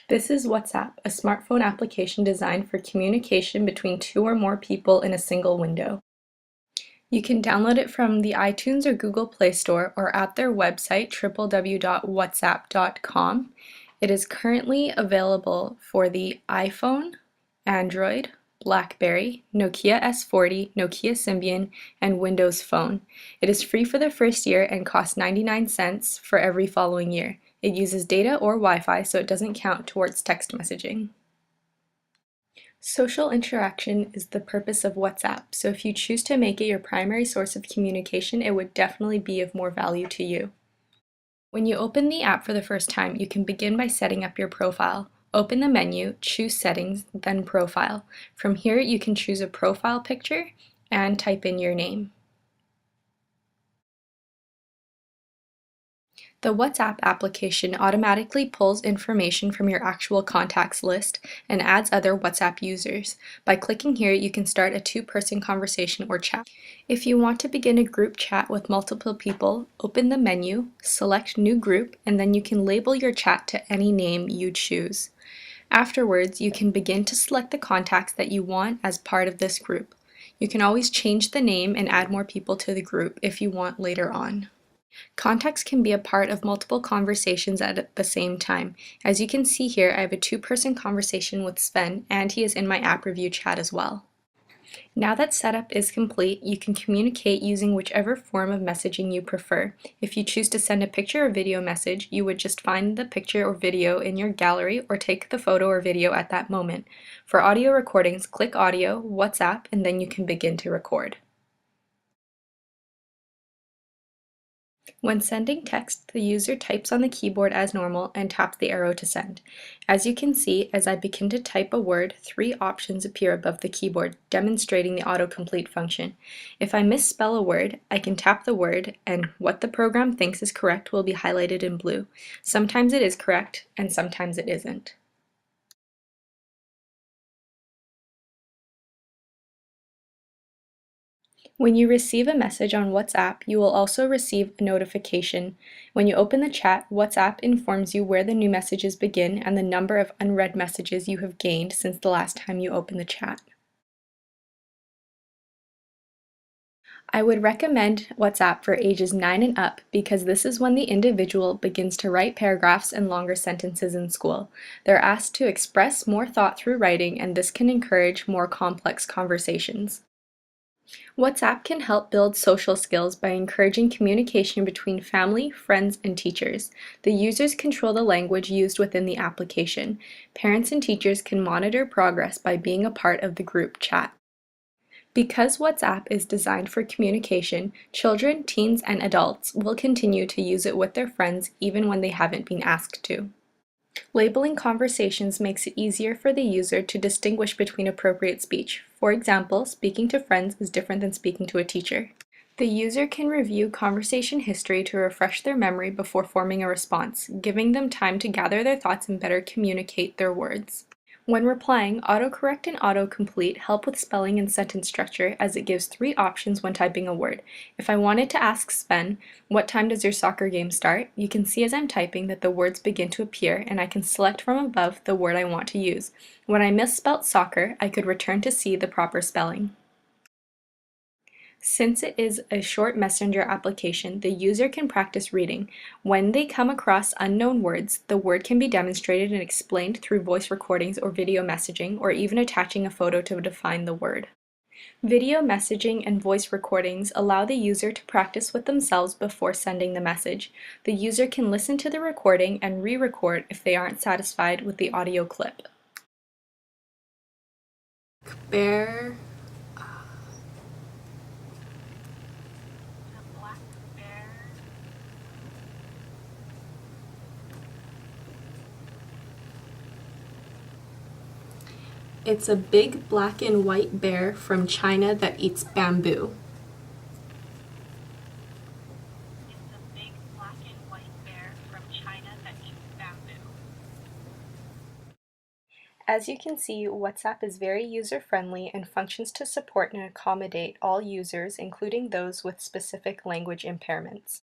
This is WhatsApp, a smartphone application designed for communication between two or more people in a single window. You can download it from the iTunes or Google Play Store or at their website www.whatsapp.com. It is currently available for the iPhone, Android, BlackBerry, Nokia S40, Nokia Symbian, and Windows Phone. It is free for the first year and costs 99 cents for every following year. It uses data or Wi-Fi, so it doesn't count towards text messaging. Social interaction is the purpose of WhatsApp, so if you choose to make it your primary source of communication, it would definitely be of more value to you. When you open the app for the first time, you can begin by setting up your profile. Open the menu, choose Settings, then Profile. From here, you can choose a profile picture and type in your name. The WhatsApp application automatically pulls information from your actual contacts list and adds other WhatsApp users. By clicking here, you can start a two-person conversation or chat. If you want to begin a group chat with multiple people, open the menu, select New Group, and then you can label your chat to any name you choose. Afterwards, you can begin to select the contacts that you want as part of this group. You can always change the name and add more people to the group if you want later on. Contacts can be a part of multiple conversations at the same time. As you can see here, I have a two-person conversation with Sven, and he is in my app review chat as well. Now that setup is complete, you can communicate using whichever form of messaging you prefer. If you choose to send a picture or video message, you would just find the picture or video in your gallery or take the photo or video at that moment. For audio recordings, click Audio, WhatsApp, and then you can begin to record. When sending text, the user types on the keyboard as normal and taps the arrow to send. As you can see, as I begin to type a word, three options appear above the keyboard, demonstrating the autocomplete function. If I misspell a word, I can tap the word, and what the program thinks is correct will be highlighted in blue. Sometimes it is correct, and sometimes it isn't. When you receive a message on WhatsApp, you will also receive a notification. When you open the chat, WhatsApp informs you where the new messages begin and the number of unread messages you have gained since the last time you opened the chat. I would recommend WhatsApp for ages 9 and up because this is when the individual begins to write paragraphs and longer sentences in school. They're asked to express more thought through writing, and this can encourage more complex conversations. WhatsApp can help build social skills by encouraging communication between family, friends, and teachers. The users control the language used within the application. Parents and teachers can monitor progress by being a part of the group chat. Because WhatsApp is designed for communication, children, teens, and adults will continue to use it with their friends even when they haven't been asked to. Labeling conversations makes it easier for the user to distinguish between appropriate speech. For example, speaking to friends is different than speaking to a teacher. The user can review conversation history to refresh their memory before forming a response, giving them time to gather their thoughts and better communicate their words. When replying, autocorrect and autocomplete help with spelling and sentence structure as it gives three options when typing a word. If I wanted to ask Sven, "What time does your soccer game start?" you can see as I'm typing that the words begin to appear, and I can select from above the word I want to use. When I misspelt soccer, I could return to see the proper spelling. Since it is a short messenger application, the user can practice reading. When they come across unknown words, the word can be demonstrated and explained through voice recordings or video messaging, or even attaching a photo to define the word. Video messaging and voice recordings allow the user to practice with themselves before sending the message. The user can listen to the recording and re-record if they aren't satisfied with the audio clip. Bear It's a big black and white bear from China that eats bamboo. It's a big black and white bear from China that eats bamboo. As you can see, WhatsApp is very user-friendly and functions to support and accommodate all users, including those with specific language impairments.